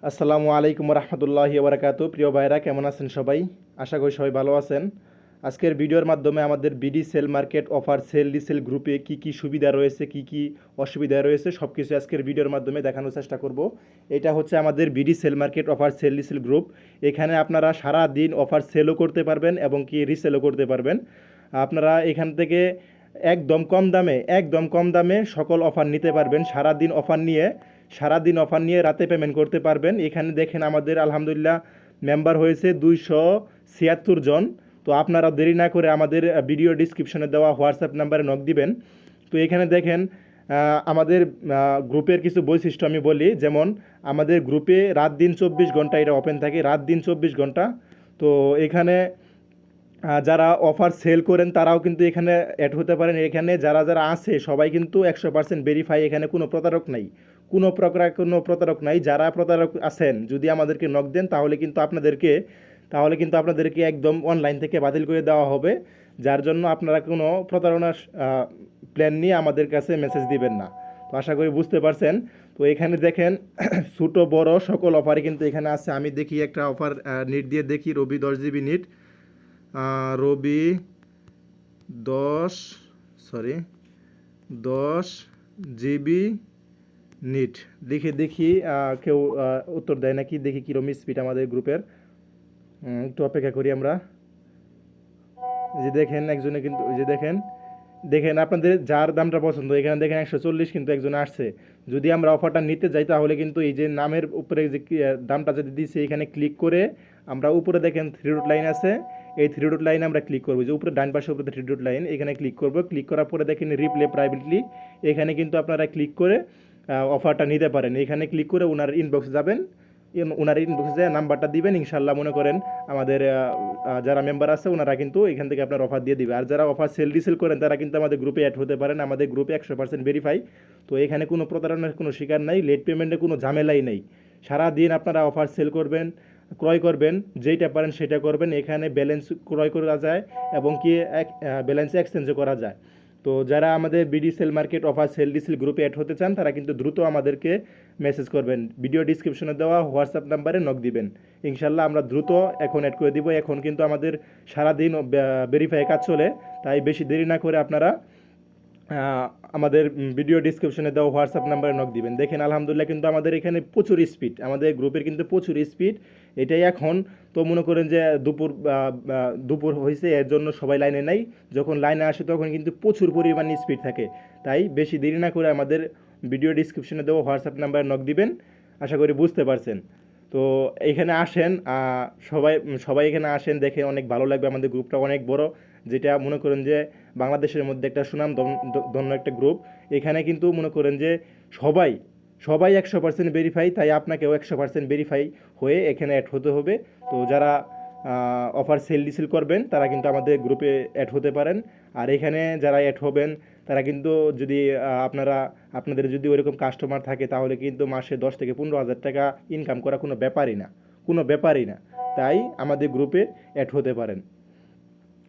আসসালামু আলাইকুম রহমতুল্লাহি ওবরাকাতু। প্রিয় ভাইরা, কেমন আছেন সবাই? আশা করি সবাই ভালো আছেন। আজকের ভিডিওর মাধ্যমে আমাদের BD sell market offer sell ডিসেল গ্রুপে কি কি সুবিধা রয়েছে, কি কি অসুবিধা রয়েছে, সব কিছু আজকের ভিডিওর মাধ্যমে দেখানোর চেষ্টা করব। এটা হচ্ছে আমাদের BD sell market offer sell ডিসেল গ্রুপ। এখানে আপনারা সারা দিন অফার সেলও করতে পারবেন এবং কি রিসেলও করতে পারবেন। আপনারা এখান থেকে একদম কম দামে সকল অফার নিতে পারবেন। সারাদিন অফার নিয়ে রাতে পেমেন্ট করতে পারবেন। এখানে দেখেন আমাদের আলহামদুলিল্লাহ মেম্বার হয়েছে 276 জন। তো আপনারা দেরি না করে আমাদের ভিডিও ডিসক্রিপশনে দেওয়া হোয়াটসঅ্যাপ নাম্বারে নক দিবেন। তো এখানে দেখেন আমাদের গ্রুপের কিছু বৈশিষ্ট্য আমি বলি। যেমন আমাদের গ্রুপে রাত দিন 24 ঘন্টা এটা ওপেন থাকে, রাত দিন 24 ঘন্টা। তো এখানে যারা অফার সেল করেন তারাও কিন্তু এখানে অ্যাড হতে পারেন। এখানে যারা যারা আছে সবাই কিন্তু 100% ভেরিফাই। এখানে কোনো প্রতারক নাই, কোনো প্রতারক নাই। যারা প্রতারক আছেন যদি আমাদেরকে নক দেন তাহলে কিন্তু আপনাদেরকে একদম অনলাইন থেকে বাতিল করে দেওয়া হবে। যার জন্য আপনারা কোনো প্রতারণার প্ল্যান নিয়ে আমাদের কাছে মেসেজ দিবেন না। তো আশা করি বুঝতে পারছেন। তো এখানে দেখেন ছোটো বড় সকল অফারই কিন্তু এখানে আছে। আমি দেখি একটা অফার নিট দিয়ে দেখি। রবি 10 GB নিট, রবি 10 সরি 10 GB নিট লিখে দেখি কেউ উত্তর দেয় নাকি, দেখি কীরকম স্পিড আমাদের গ্রুপের। একটু অপেক্ষা করি আমরা। যে দেখেন একজনে কিন্তু ওই যে দেখেন আপনাদের যার দামটা পছন্দ, এখানে দেখেন 140 কিন্তু একজনে আসছে। যদি আমরা অফারটা নিতে যাই তাহলে কিন্তু এই যে নামের উপরে যে দামটা যদি দিচ্ছে এখানে ক্লিক করে আমরা উপরে দেখেন 3 ডট লাইন আছে। এই 3 ডট লাইনে আমরা ক্লিক করবো, যে উপরে ডান পাশে উপরে 3 ডট লাইন, এখানে ক্লিক করবো। ক্লিক করার পরে দেখেন রিপ্লে প্রাইভেটলি, এখানে কিন্তু আপনারা ক্লিক করে অফারটা নিতে পারেন। এখানে ক্লিক করে ওনার ইনবক্সে যাবেন, ওনার ইনবক্সে নাম্বারটা দিবেন। ইনশাল্লাহ মনে করেন আমাদের যারা মেম্বার আছে ওনারা কিন্তু এখান থেকে আপনার অফার দিয়ে দিবে। আর যারা অফার সেল ডিসেল করেন তারা কিন্তু আমাদের গ্রুপে অ্যাড হতে পারেন। আমাদের গ্রুপে 100% ভেরিফাই। তো এখানে কোনো প্রতারণার কোনো শিকার নাই, লেট পেমেন্টের কোনো ঝামেলাই নেই। সারাদিন আপনারা অফার সেল করবেন, ক্রয় করবেন, যেইটা পারেন সেটা করবেন। এখানে ব্যালেন্স ক্রয় করা যায় এবং কি ব্যালেন্স এক্সচেঞ্জও করা যায়। তো যারা আমাদের BD sell market offer sell ডিসেল গ্রুপে অ্যাড হতে চান তারা কিন্তু দ্রুত আমাদেরকে মেসেজ করবেন, ভিডিও ডিসক্রিপশনে দেওয়া হোয়াটসঅ্যাপ নাম্বারে নক দিবেন। ইনশাল্লাহ আমরা দ্রুত এখন অ্যাড করে দিব। এখন কিন্তু আমাদের সারাদিন ভেরিফাই কাজ চলে, তাই বেশি দেরি না করে আপনারা আমাদের ভিডিও ডিসক্রিপশনে দেওয়া হোয়াটসঅ্যাপ নাম্বারে নক দিবেন। দেখেন আলহামদুলিল্লাহ কিন্তু আমাদের এখানে প্রচুর স্পিড, আমাদের গ্রুপের কিন্তু প্রচুর স্পিড। এটাই এখন তো মনে করেন যে দুপুর হয়েছে, এর জন্য সবাই লাইনে নাই। যখন লাইনে আসে তখন কিন্তু প্রচুর পরিমাণে স্পিড থাকে। তাই বেশি দেরি না করে আমাদের ভিডিও ডিসক্রিপশনে দেওয়া হোয়াটসঅ্যাপ নাম্বারে নক দিবেন। আশা করি বুঝতে পারছেন। তো এখানে আসেন, সবাই সবাই এখানে আসেন, দেখে অনেক ভালো লাগবে। আমাদের গ্রুপটা অনেক বড়, যেটা মনে করেন যে বাংলাদেশের মধ্যে একটা সুনাম ধন্য একটা গ্রুপ। এখানে কিন্তু মনে করেন যে সবাই সবাই 100% ভেরিফাই, তাই আপনাকেও 100% ভেরিফাই হয়ে এখানে অ্যাড হতে হবে। তো যারা অফার সেল ডিসেল করবেন তারা কিন্তু আমাদের গ্রুপে অ্যাড হতে পারেন। আর এখানে যারা অ্যাড হবেন তারা কিন্তু যদি আপনাদের যদি ওইরকম কাস্টমার থাকে তাহলে কিন্তু মাসে 10 থেকে 15 হাজার টাকা ইনকাম করা কোনো ব্যাপারই না। তাই আমাদের গ্রুপে অ্যাড হতে পারেন।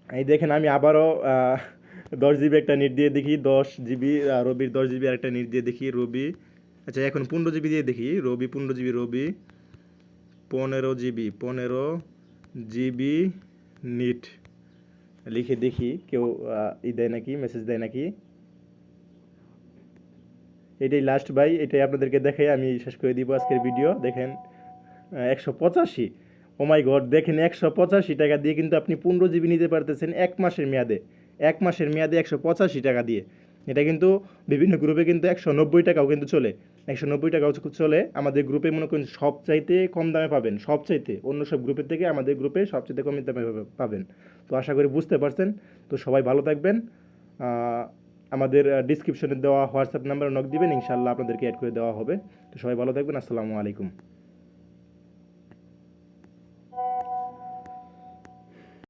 এই দেখেন আমি আবারও 10 GB একটা নেট দিয়ে দেখি, 10 GB রবির 10 GB আর একটা নেট দিয়ে দেখি রবি। আচ্ছা এখন 15 GB দিয়ে দেখি রবি, 15 GB রবি, 15 GB নিট লিখে দেখি কেউ দেয় নাকি, মেসেজ দেয় নাকি। এটাই লাস্ট ভাই, এটাই আপনাদেরকে দেখাই আমি শেষ করে দিব আজকের ভিডিও। দেখেন 185, ও মাই গড, দেখেন 185 টাকা দিয়ে কিন্তু আপনি 15 GB নিতে পারতেছেন এক মাসের মেয়াদে 185 টাকা দিয়ে। এটা কিন্তু বিভিন্ন গ্রুপে কিন্তু 190 টাকাও কিন্তু চলে, 190 টাকাও চলে। আমাদের গ্রুপে মনে করেন সবচাইতে কম দামে পাবেন, সবচাইতে অন্য সব গ্রুপের থেকে আমাদের গ্রুপে সবচাইতে কম দামে পাবেন। তো আশা করি বুঝতে পারছেন। তো সবাই ভালো থাকবেন। আমাদের ডিসক্রিপশনে দেওয়া হোয়াটসঅ্যাপ নাম্বারে নক দিবেন, ইনশাল্লাহ আপনাদেরকে অ্যাড করে দেওয়া হবে। তো সবাই ভালো থাকবেন। আসসালামু আলাইকুম।